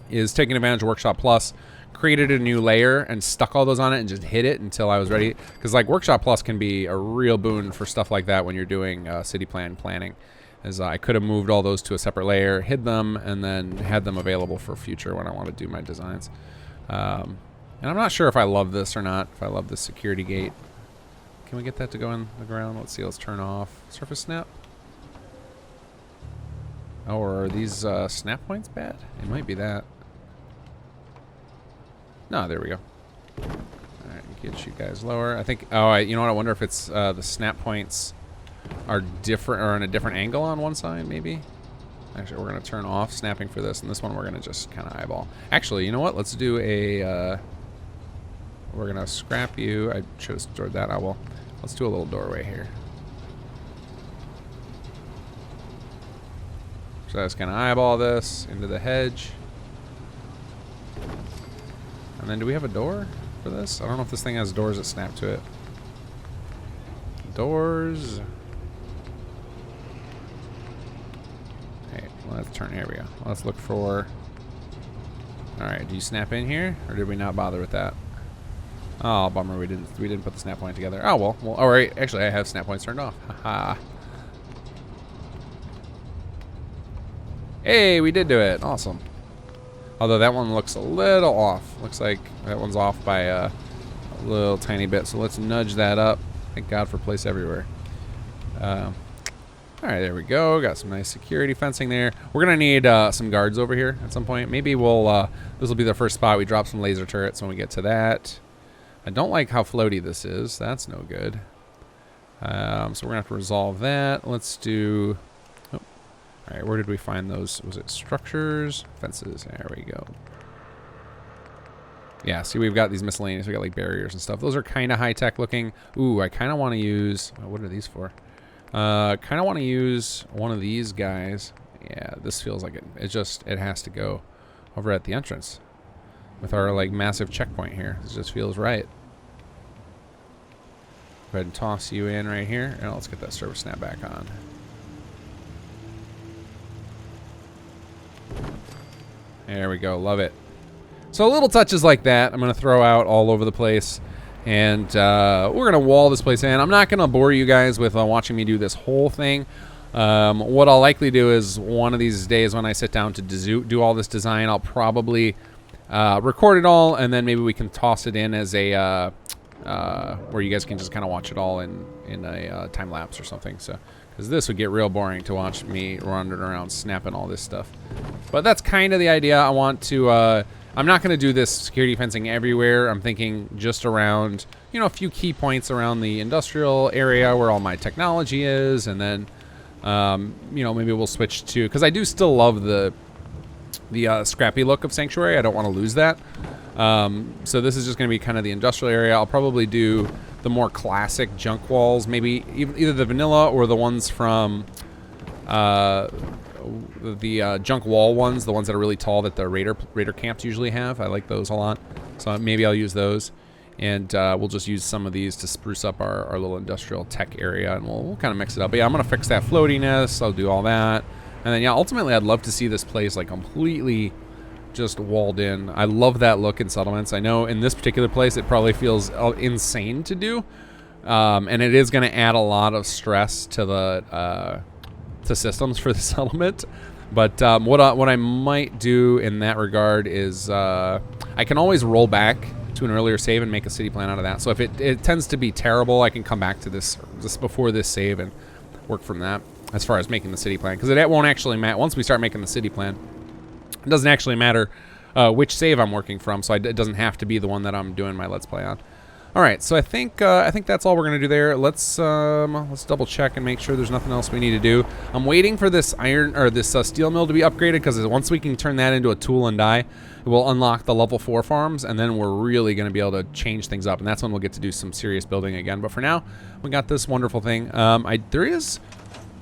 is taking advantage of Workshop Plus, created a new layer and stuck all those on it and just hit it until I was ready. Because like Workshop Plus can be a real boon for stuff like that when you're doing city planning. As I could have moved all those to a separate layer, hid them, and then had them available for future when I want to do my designs. And I'm not sure if I love this or not, if I love this security gate. Can we get that to go in the ground? Let's see, let's turn off surface snap. Oh, or are these snap points bad? It might be that. No, there we go. Alright, get you guys lower. I think, you know what, I wonder if it's the snap points are different, or in a different angle on one side, maybe? Actually, we're going to turn off snapping for this, and this one we're going to just kind of eyeball. Actually, you know what, let's do a, we're going to scrap you. I should have stored that. Let's do a little doorway here. So I was going to eyeball this into the hedge. And then do we have a door for this? I don't know if this thing has doors that snap to it. Doors. Hey, let's turn. Here we go. Let's look for. All right, do you snap in here, or did we not bother with that? Oh, bummer. We didn't put the snap point together. Oh well. All right. Actually, I have snap points turned off. Haha. Hey, we did do it. Awesome. Although that one looks a little off. Looks like that one's off by a little tiny bit. So let's nudge that up. Thank God for place everywhere. All right, there we go. Got some nice security fencing there. We're gonna need some guards over here at some point. Maybe we'll. This will be the first spot we drop some laser turrets when we get to that. I don't like how floaty this is. That's no good. So we're gonna have to resolve that. Let's do. All right, where did we find those? Was it structures? Fences. There we go. Yeah, see, we've got these miscellaneous. We got like barriers and stuff. Those are kind of high-tech looking. Ooh, I kind of want to use... what are these for? Kind of want to use one of these guys. Yeah, this feels like it has to go over at the entrance with our like massive checkpoint here. This just feels right. Go ahead and toss you in right here. And let's get that service snap back on. There we go. Love it. So little touches like that I'm going to throw out all over the place. And we're going to wall this place in. I'm not going to bore you guys with watching me do this whole thing. What I'll likely do is one of these days when I sit down to do all this design, I'll probably record it all, and then maybe we can toss it in as a where you guys can just kind of watch it all in a time lapse or something. So, because this would get real boring to watch me running around snapping all this stuff. But that's kind of the idea. I want to. I'm not going to do this security fencing everywhere. I'm thinking just around, you know, a few key points around the industrial area where all my technology is, and then, you know, maybe we'll switch to, because I do still love the scrappy look of Sanctuary. I don't want to lose that. So this is just going to be kind of the industrial area. I'll probably do the more classic junk walls, maybe either the vanilla or the ones from the junk wall ones, the ones that are really tall that the raider camps usually have. I like those a lot, so maybe I'll use those, and we'll just use some of these to spruce up our little industrial tech area, and we'll kind of mix it up. But yeah, I'm gonna fix that floatiness. I'll do all that, and then yeah, ultimately I'd love to see this place like completely just walled in. I love that look in Settlements. I know in this particular place it probably feels insane to do, and it is going to add a lot of stress to the to systems for the settlement. But what I might do in that regard is I can always roll back to an earlier save and make a city plan out of that. So if it tends to be terrible, I can come back to this just before this save and work from that as far as making the city plan. Because it won't actually matter. Once we start making the city plan, it doesn't actually matter which save I'm working from. So it doesn't have to be the one that I'm doing my Let's Play on. All right, so I think that's all we're gonna do there. Let's double check and make sure there's nothing else we need to do. I'm waiting for this steel mill to be upgraded, because once we can turn that into a tool and die, it will unlock the level 4 farms, and then we're really gonna be able to change things up, and that's when we'll get to do some serious building again. But for now, we got this wonderful thing.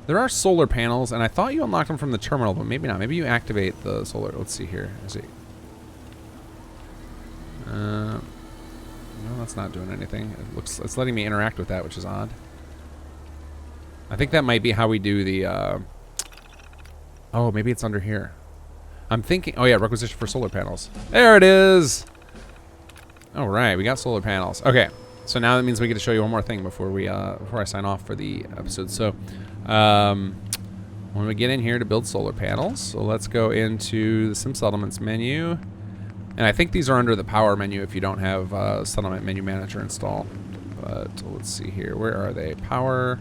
There are solar panels, and I thought you unlocked them from the terminal, but maybe not. Maybe you activate the solar. Let's see here. Is it? No, that's not doing anything. It's letting me interact with that, which is odd. I think that might be how we do the, oh, maybe it's under here. I'm thinking, oh yeah, requisition for solar panels. There it is! All right, we got solar panels. Okay, so now that means we get to show you one more thing before I sign off for the episode. So, when we get in here to build solar panels, so let's go into the Sim Settlements menu. And I think these are under the power menu if you don't have Settlement Menu Manager installed. But let's see here. Where are they? Power.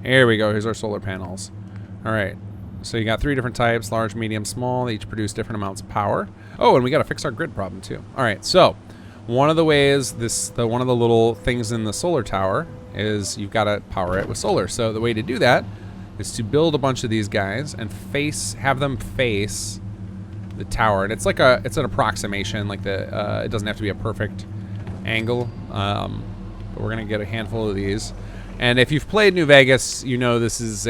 Here we go. Here's our solar panels. All right. So you got 3 different types, large, medium, small. They each produce different amounts of power. Oh, and we got to fix our grid problem too. All right. So one of the ways one of the little things in the solar tower is you've got to power it with solar. So the way to do that is to build a bunch of these guys and have them face the tower, and it's an approximation. Like it doesn't have to be a perfect angle, but we're gonna get a handful of these. And if you've played New Vegas, you know this is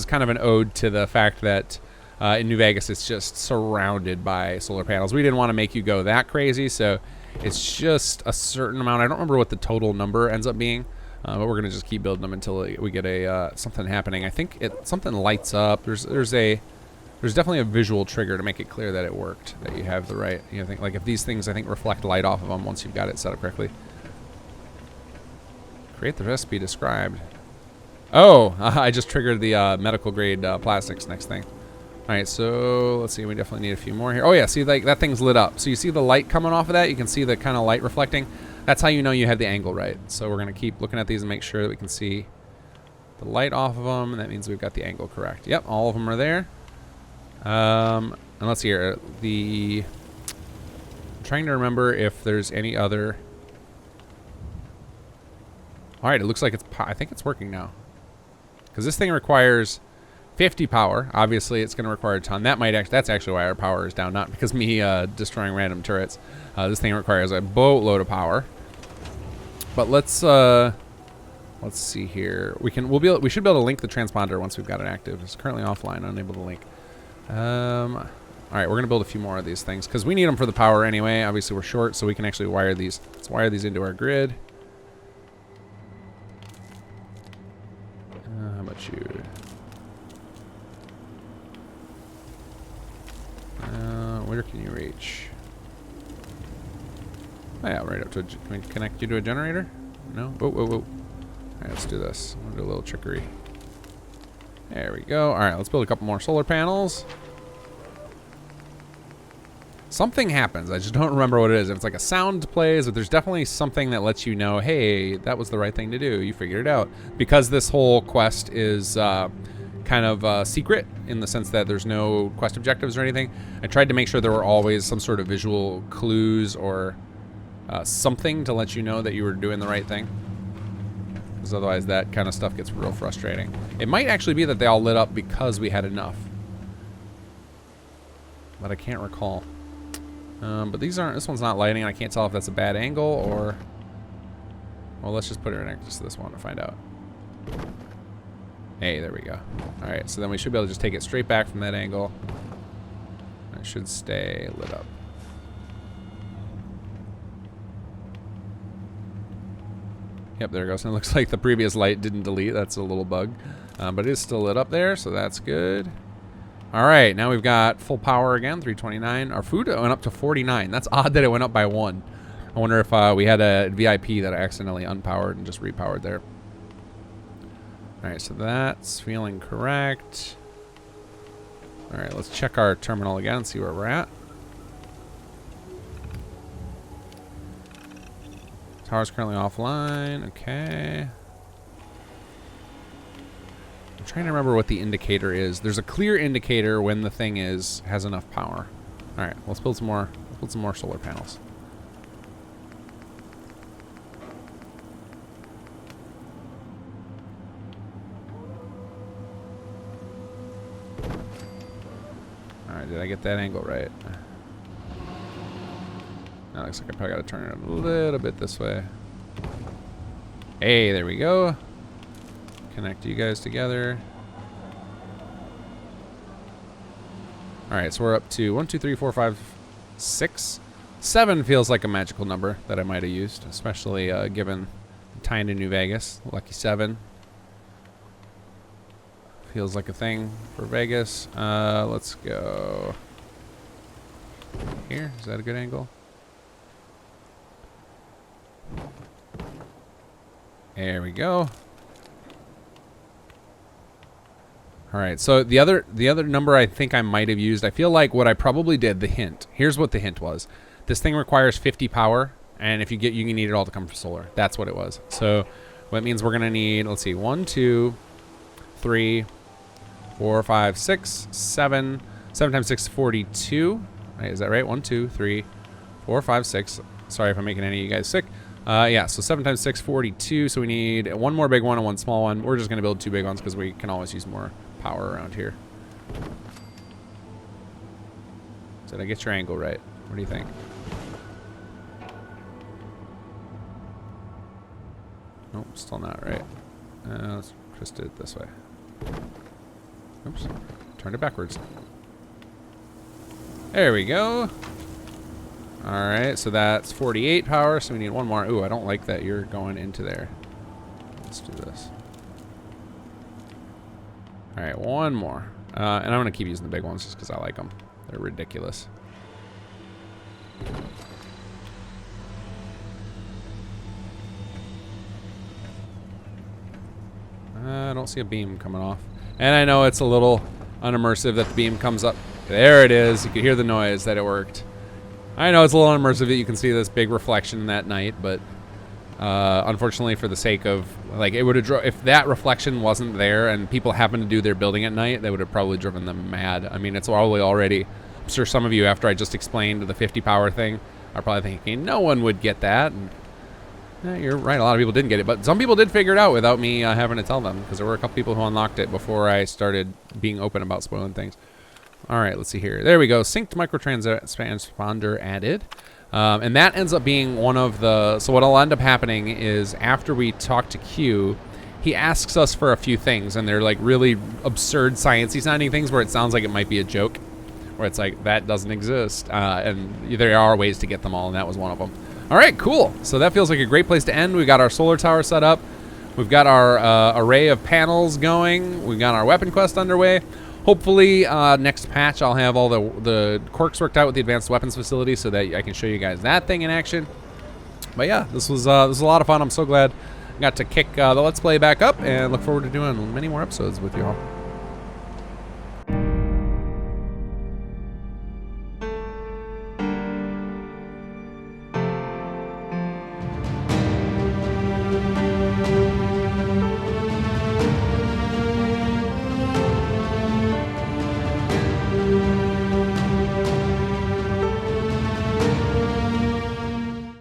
kind of an ode to the fact that in New Vegas it's just surrounded by solar panels. We didn't want to make you go that crazy, so it's just a certain amount. I don't remember what the total number ends up being, but we're gonna just keep building them until we get something happening. I think something lights up. There's definitely a visual trigger to make it clear that it worked, that you have the right, like if these things, I think, reflect light off of them once you've got it set up correctly. Create the recipe described. Oh, I just triggered the medical grade plastics next thing. All right, so let's see, we definitely need a few more here. Oh yeah, see, like that thing's lit up. So you see the light coming off of that? You can see the kind of light reflecting. That's how you know you have the angle right. So we're gonna keep looking at these and make sure that we can see the light off of them, and that means we've got the angle correct. Yep, all of them are there. And let's see here. I'm trying to remember if there's any other. All right, it looks like I think it's working now, because this thing requires 50 power. Obviously, it's going to require a ton. That's actually why our power is down, not because me destroying random turrets. This thing requires a boatload of power. But let's see here. We should be able to link the transponder once we've got it active. It's currently offline, unable to link. All right, we're gonna build a few more of these things because we need them for the power anyway. Obviously, we're short, so we can actually wire these. Let's wire these into our grid. How about you? Where can you reach? Oh yeah, right up to. Can we connect you to a generator? No. Whoa, whoa, whoa. All right, let's do this. We'll do a little trickery. There we go. All right, let's build a couple more solar panels. Something happens. I just don't remember what it is. If it's like a sound plays, but there's definitely something that lets you know, hey, that was the right thing to do. You figured it out. Because this whole quest is kind of secret in the sense that there's no quest objectives or anything, I tried to make sure there were always some sort of visual clues or something to let you know that you were doing the right thing. Because otherwise that kind of stuff gets real frustrating. It might actually be that they all lit up because we had enough. But I can't recall. But this one's not lighting, and I can't tell if that's a bad angle or... Well, let's just put it next to this one to find out. Hey, there we go. Alright, so then we should be able to just take it straight back from that angle. And it should stay lit up. Yep, there it goes. And it looks like the previous light didn't delete. That's a little bug. But it is still lit up there, so that's good. All right, now we've got full power again, 329. Our food went up to 49. That's odd that it went up by 1. I wonder if we had a VIP that I accidentally unpowered and just repowered there. Alright, so that's feeling correct. Alright, let's check our terminal again and see where we're at. Tower's currently offline. Okay. I'm trying to remember what the indicator is. There's a clear indicator when the thing has enough power. Alright, let's build some more. Let's build some more solar panels. Alright, did I get that angle right? That looks like I probably got to turn it a little bit this way. Hey, there we go. Connect you guys together. Alright, so we're up to 1, 2, 3, 4, 5, 6. 7 feels like a magical number that I might have used, especially given tying to New Vegas. Lucky 7. Feels like a thing for Vegas. Let's go here. Is that a good angle? There we go. All right, so the other number I think I might have used, I feel like what I probably did, the hint. Here's what the hint was. This thing requires 50 power, and if you can need it all to come from solar. That's what it was. So what means we're gonna need, let's see, 1, 2, 3, 4, 5, 6, 7. 7 times 6 is 42. Right, is that right? 1, 2, 3, 4, 5, 6. Sorry if I'm making any of you guys sick. Yeah, so 7 times 6, 42. So we need one more big one and one small one. We're just going to build 2 big ones because we can always use more power around here. Did I get your angle right? What do you think? Nope, still not right. Let's twist it this way. Oops, turned it backwards. There we go. Alright, so that's 48 power, so we need one more. Ooh, I don't like that you're going into there. Let's do this. Alright, one more. And I'm going to keep using the big ones just because I like them. They're ridiculous. I don't see a beam coming off. And I know it's a little unimmersive that the beam comes up. There it is. You can hear the noise that it worked. I know it's a little unimmersive that you can see this big reflection that night, but unfortunately for the sake of, like, it would have if that reflection wasn't there and people happened to do their building at night, they would have probably driven them mad. I mean, it's probably already, I'm sure some of you, after I just explained the 50 power thing, are probably thinking, no one would get that. And, you're right, a lot of people didn't get it, but some people did figure it out without me having to tell them, because there were a couple people who unlocked it before I started being open about spoiling things. All right, let's see here. There we go. Synced microtransponder added. And that ends up being one of the... So what will end up happening is after we talk to Q, he asks us for a few things, and they're like really absurd sciencey sounding things where it sounds like it might be a joke, where it's like, that doesn't exist. And there are ways to get them all, and that was one of them. All right, cool. So that feels like a great place to end. We've got our solar tower set up. We've got our array of panels going. We've got our weapon quest underway. Hopefully, next patch, I'll have all the quirks worked out with the advanced weapons facility so that I can show you guys that thing in action. But yeah, this was a lot of fun. I'm so glad I got to kick the Let's Play back up and look forward to doing many more episodes with you all.